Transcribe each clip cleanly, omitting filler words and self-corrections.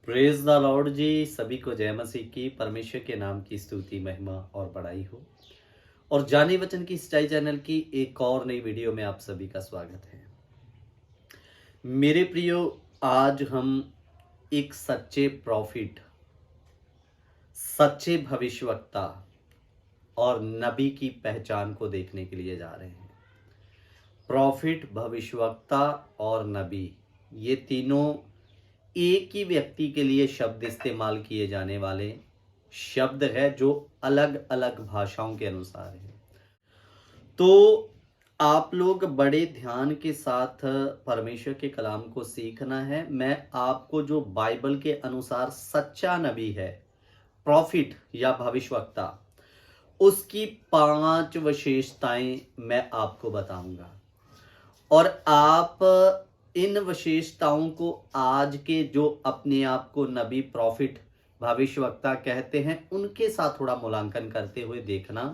Praise the Lord जी। सभी को जय मसीह की, परमेश्वर के नाम की स्तुति महिमा और बड़ाई हो। और जाने वचन की सच्चाई चैनल की एक और नई वीडियो में आप सभी का स्वागत है। मेरे प्रियो, आज हम एक सच्चे प्रॉफिट, सच्चे भविष्यवक्ता और नबी की पहचान को देखने के लिए जा रहे हैं। प्रॉफिट, भविष्यवक्ता और नबी, ये तीनों एक ही व्यक्ति के लिए शब्द इस्तेमाल किए जाने वाले शब्द है, जो अलग अलग भाषाओं के अनुसार है। तो आप लोग बड़े ध्यान के साथ परमेश्वर के कलाम को सीखना है। मैं आपको जो बाइबल के अनुसार सच्चा नबी है, प्रॉफिट या भविष्यवक्ता, उसकी 5 विशेषताएं मैं आपको बताऊंगा। और आप इन विशेषताओं को आज के जो अपने आप को नबी, प्रॉफिट, भविष्यवक्ता कहते हैं, उनके साथ थोड़ा मूल्यांकन करते हुए देखना,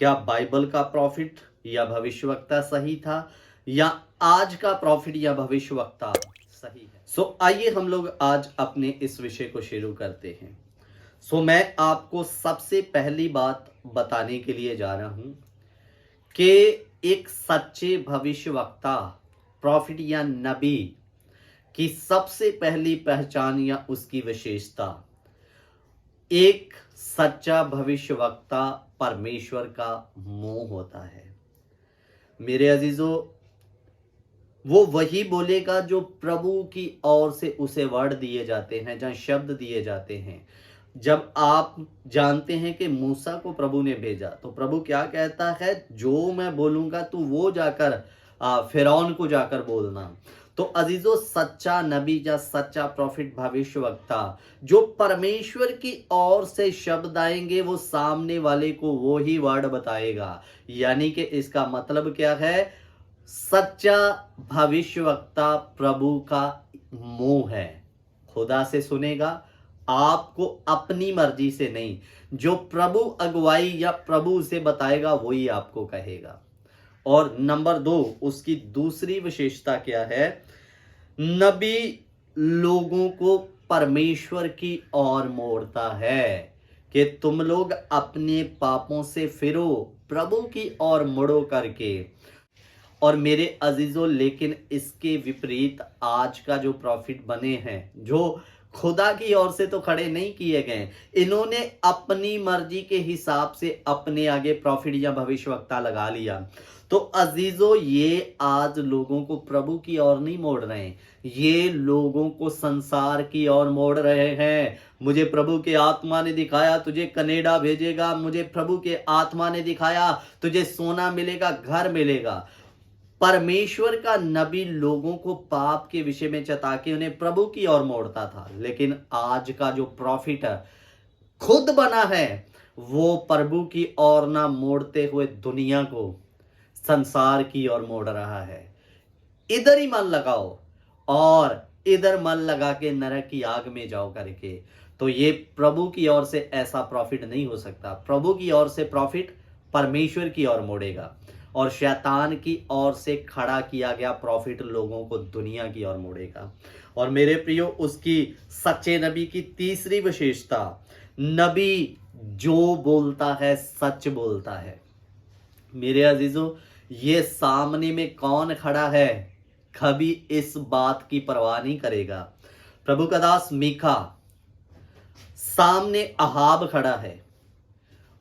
क्या बाइबल का प्रॉफिट या भविष्यवक्ता सही था या आज का प्रॉफिट या भविष्यवक्ता सही है। आइए हम लोग आज अपने इस विषय को शुरू करते हैं। मैं आपको सबसे पहली बात बताने के लिए जा रहा हूं कि एक सच्चे भविष्यवक्ता, प्रॉफिट या नबी की सबसे पहली पहचान या उसकी विशेषता, एक सच्चा भविष्यवक्ता परमेश्वर का मुंह होता है। मेरे अजीजों, वो वही बोलेगा जो प्रभु की ओर से उसे वर्ड दिए जाते हैं, जहां शब्द दिए जाते हैं। जब आप जानते हैं कि मूसा को प्रभु ने भेजा, तो प्रभु क्या कहता है, जो मैं बोलूंगा तू वो जाकर फिरौन को जाकर बोलना। तो अजीजों, सच्चा नबी या सच्चा प्रॉफिट, भविष्यवक्ता, जो परमेश्वर की ओर से शब्द आएंगे, वो सामने वाले को वो ही वर्ड बताएगा। यानी कि इसका मतलब क्या है, सच्चा भविष्यवक्ता प्रभु का मुंह है। खुदा से सुनेगा, आपको अपनी मर्जी से नहीं। जो प्रभु अगुवाई या प्रभु उसे बताएगा वही आपको कहेगा। और नंबर 2, उसकी दूसरी विशेषता क्या है, नबी लोगों को परमेश्वर की ओर मोड़ता है कि तुम लोग अपने पापों से फिरो, प्रभु की ओर मुड़ो करके। और मेरे अजीजों, लेकिन इसके विपरीत आज का जो प्रॉफिट बने हैं, जो खुदा की ओर से तो खड़े नहीं किए गए, इन्होंने अपनी मर्जी के हिसाब से अपने आगे प्रॉफिट या भविष्यवक्ता लगा लिया। तो अजीजों, ये आज लोगों को प्रभु की ओर नहीं मोड़ रहे हैं, ये लोगों को संसार की ओर मोड़ रहे हैं। मुझे प्रभु के आत्मा ने दिखाया तुझे कनाडा भेजेगा, मुझे प्रभु के आत्मा ने दिखाया तुझे सोना मिलेगा, घर मिलेगा। परमेश्वर का नबी लोगों को पाप के विषय में चेता के उन्हें प्रभु की ओर मोड़ता था, लेकिन आज का जो प्रॉफिट खुद बना है, वो प्रभु की ओर ना मोड़ते हुए दुनिया को, संसार की ओर मोड़ रहा है। इधर ही मन लगाओ और इधर मन लगा के नरक की आग में जाओ करके। तो ये प्रभु की ओर से ऐसा प्रॉफिट नहीं हो सकता। प्रभु की ओर से प्रॉफिट परमेश्वर की ओर मोड़ेगा, और शैतान की ओर से खड़ा किया गया प्रॉफिट लोगों को दुनिया की ओर मोड़ेगा। और मेरे प्रियो, उसकी सच्चे नबी की तीसरी विशेषता, नबी जो बोलता है सच बोलता है। मेरे अजीजों, ये सामने में कौन खड़ा है, कभी इस बात की परवाह नहीं करेगा। प्रभु का दास मीका, सामने अहाब खड़ा है,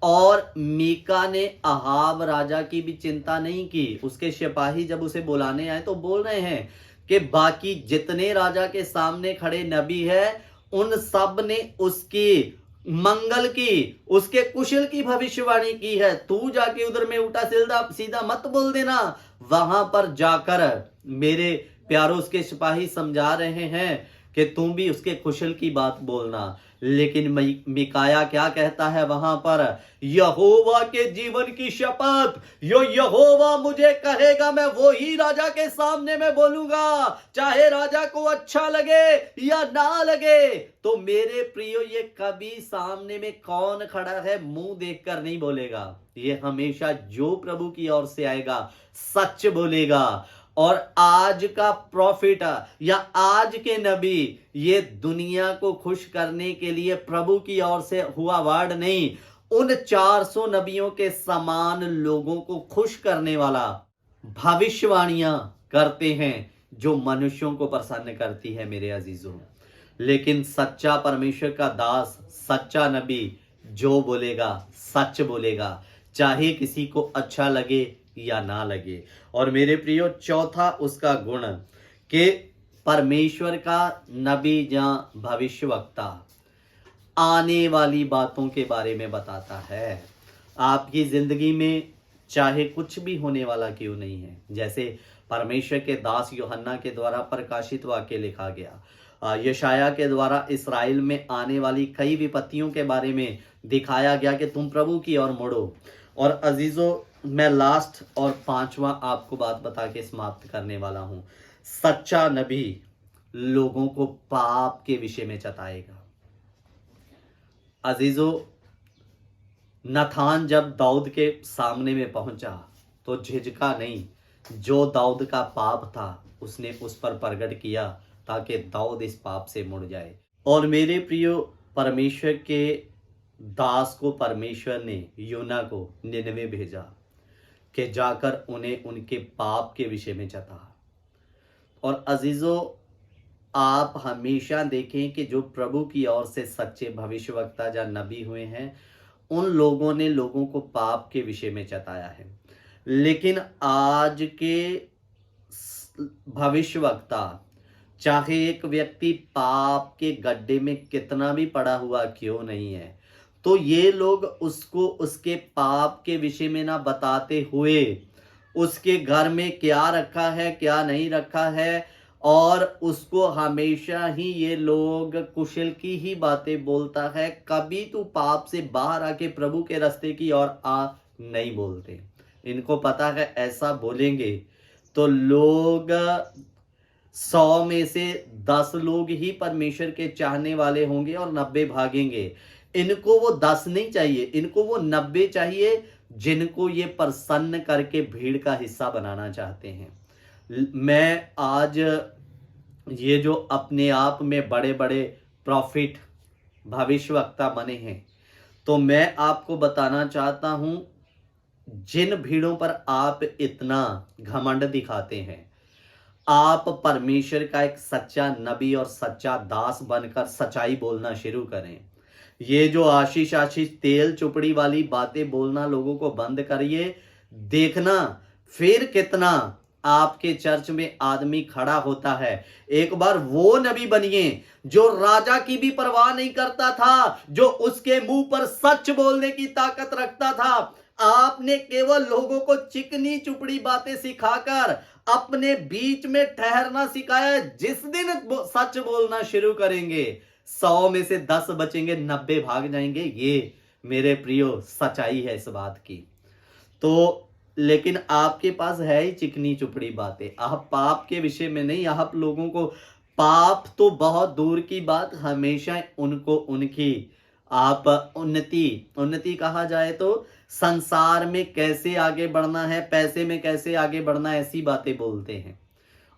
और मीका ने अहाब राजा की भी चिंता नहीं की। उसके सिपाही जब उसे बुलाने आए तो बोल रहे हैं कि बाकी जितने राजा के सामने खड़े नबी है, उन सब ने उसकी मंगल की, उसके कुशल की भविष्यवाणी की है। तू जाके उधर में उल्टा सीधा मत बोल देना। वहां पर जाकर मेरे प्यारों, उसके सिपाही समझा रहे हैं कि तुम भी उसके कुशल की बात बोलना। लेकिन मिकाया क्या कहता है वहां पर, यहोवा के जीवन की शपथ, यो यहोवा मुझे कहेगा, मैं वो ही राजा के सामने में बोलूंगा, चाहे राजा को अच्छा लगे या ना लगे। तो मेरे प्रियो, ये कभी सामने में कौन खड़ा है मुंह देखकर नहीं बोलेगा। ये हमेशा जो प्रभु की ओर से आएगा सच बोलेगा। और आज का प्रॉफिट या आज के नबी ये दुनिया को खुश करने के लिए प्रभु की ओर से हुआ वर्ड नहीं, उन 400 नबियों के समान लोगों को खुश करने वाला भविष्यवाणियां करते हैं जो मनुष्यों को प्रसन्न करती है मेरे अजीजों। लेकिन सच्चा परमेश्वर का दास, सच्चा नबी जो बोलेगा सच बोलेगा, चाहे किसी को अच्छा लगे या ना लगे। और मेरे प्रियो, चौथा उसका गुण कि परमेश्वर का नबी या भविष्यवक्ता आने वाली बातों के बारे में बताता है। आपकी जिंदगी में चाहे कुछ भी होने वाला क्यों नहीं है, जैसे परमेश्वर के दास यूहन्ना के द्वारा प्रकाशित वाक्य लिखा गया, यशाया के द्वारा इस्राएल में आने वाली कई विपत्तियों के बारे में दिखाया गया कि तुम प्रभु की ओर मुड़ो। और अजीजों, मैं लास्ट और पांचवा आपको बात बता के समाप्त करने वाला हूं। सच्चा नबी लोगों को पाप के विषय में चताएगा। अजीजों, नथान जब दाऊद के सामने में पहुंचा तो झिझका नहीं, जो दाऊद का पाप था उसने उस पर प्रकट किया ताकि दाऊद इस पाप से मुड़ जाए। और मेरे प्रियो, परमेश्वर के दास को परमेश्वर ने, योना को निनवे भेजा कि जाकर उन्हें उनके पाप के विषय में चता। और अजीजों, आप हमेशा देखें कि जो प्रभु की ओर से सच्चे भविष्यवक्ता या नबी हुए हैं, उन लोगों ने लोगों को पाप के विषय में चताया है। लेकिन आज के भविष्यवक्ता, चाहे एक व्यक्ति पाप के गड्ढे में कितना भी पड़ा हुआ क्यों नहीं है, तो ये लोग उसको उसके पाप के विषय में ना बताते हुए उसके घर में क्या रखा है क्या नहीं रखा है, और उसको हमेशा ही ये लोग कुशल की ही बातें बोलता है, कभी तू पाप से बाहर आके प्रभु के रास्ते की ओर आ नहीं बोलते। इनको पता है ऐसा बोलेंगे तो लोग 100 में से 10 लोग ही परमेश्वर के चाहने वाले होंगे और 90 भागेंगे। इनको वो 10 नहीं चाहिए, इनको वो 90 चाहिए जिनको ये प्रसन्न करके भीड़ का हिस्सा बनाना चाहते हैं। मैं आज ये जो अपने आप में बड़े बड़े प्रॉफिट भविष्यवक्ता बने हैं, तो मैं आपको बताना चाहता हूं, जिन भीड़ों पर आप इतना घमंड दिखाते हैं, आप परमेश्वर का एक सच्चा नबी और सच्चा दास बनकर सच्चाई बोलना शुरू करें। ये जो आशीष आशीष तेल चुपड़ी वाली बातें बोलना लोगों को बंद करिए। देखना फिर कितना आपके चर्च में आदमी खड़ा होता है। एक बार वो नबी बनिए जो राजा की भी परवाह नहीं करता था, जो उसके मुंह पर सच बोलने की ताकत रखता था। आपने केवल लोगों को चिकनी चुपड़ी बातें सिखाकर अपने बीच में ठहरना सिखाया। जिस दिन सच बोलना शुरू करेंगे, 100 में से 10 बचेंगे, 90 भाग जाएंगे। ये मेरे प्रियो सच्चाई है इस बात की। तो लेकिन आपके पास है ही चिकनी चुपड़ी बातें, आप पाप के विषय में नहीं, आप लोगों को पाप तो बहुत दूर की बात, हमेशा उनको उनकी आप उन्नति कहा जाए तो संसार में कैसे आगे बढ़ना है, पैसे में कैसे आगे बढ़ना है, ऐसी बातें बोलते हैं।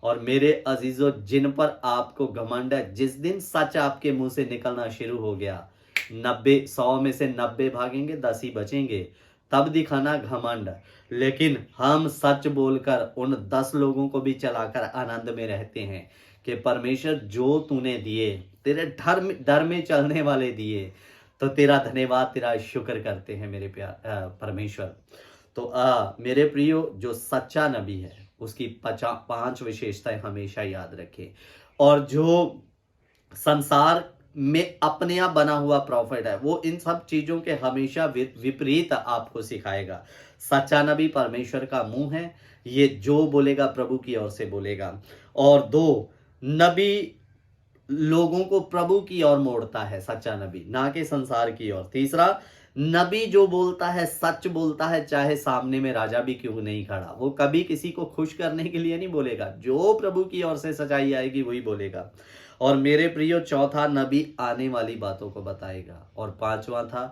और मेरे अजीजों, जिन पर आपको घमंड है, जिस दिन सच आपके मुंह से निकलना शुरू हो गया, 100 में से 90 भागेंगे, 10 ही बचेंगे, तब दिखाना घमंड। लेकिन हम सच बोलकर उन 10 लोगों को भी चलाकर आनंद में रहते हैं कि परमेश्वर जो तूने दिए, तेरे डर में चलने वाले दिए, तो तेरा धन्यवाद, तेरा शुक्र करते हैं मेरे प्यार परमेश्वर। तो मेरे प्रियो, जो सच्चा नबी है उसकी 5 विशेषताएं हमेशा याद रखें। और जो संसार में अपने आप बना हुआ प्रॉफिट है, वो इन सब चीजों के हमेशा विपरीत आपको सिखाएगा। सच्चा नबी परमेश्वर का मुंह है, ये जो बोलेगा प्रभु की ओर से बोलेगा। और 2, नबी लोगों को प्रभु की ओर मोड़ता है, सच्चा नबी, ना कि संसार की ओर। 3, नबी जो बोलता है सच बोलता है, चाहे सामने में राजा भी क्यों नहीं खड़ा। वो कभी किसी को खुश करने के लिए नहीं बोलेगा, जो प्रभु की ओर से सच्चाई आएगी वही बोलेगा। और मेरे प्रियो, 4, नबी आने वाली बातों को बताएगा। और 5वां था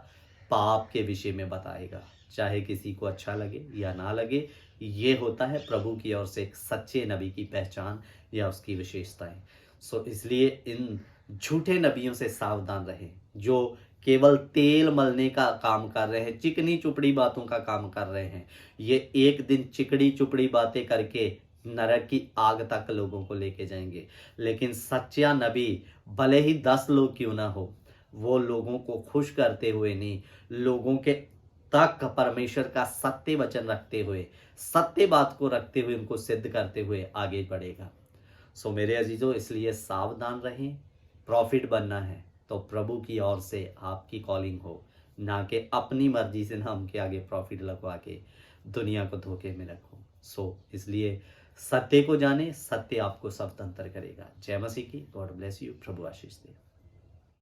पाप के विषय में बताएगा। चाहे किसी को अच्छा लगे या ना लगे। ये होता है प्रभु की ओर से एक सच्चे नबी की पहचान या उसकी विशेषताएं। सो इसलिए इन झूठे नबियों से सावधान रहें जो केवल तेल मलने का काम कर रहे हैं, चिकनी चुपड़ी बातों का काम कर रहे हैं। ये एक दिन चिकनी चुपड़ी बातें करके नरक की आग तक लोगों को लेके जाएंगे। लेकिन सच्चा नबी भले ही 10 लोग क्यों ना हो, वो लोगों को खुश करते हुए नहीं, लोगों के तक परमेश्वर का सत्य वचन रखते हुए, सत्य बात को रखते हुए, उनको सिद्ध करते हुए आगे बढ़ेगा। सो मेरे अजीजों, इसलिए सावधान रहें। प्रॉफिट बनना है तो प्रभु की ओर से आपकी कॉलिंग हो, ना कि अपनी मर्जी से नाम के आगे प्रॉफिट लगवा के दुनिया को धोखे में रखो। सो इसलिए सत्य को जाने, सत्य आपको स्वतंत्र करेगा। जय मसीह की। God bless you. Prabhu Ashish they.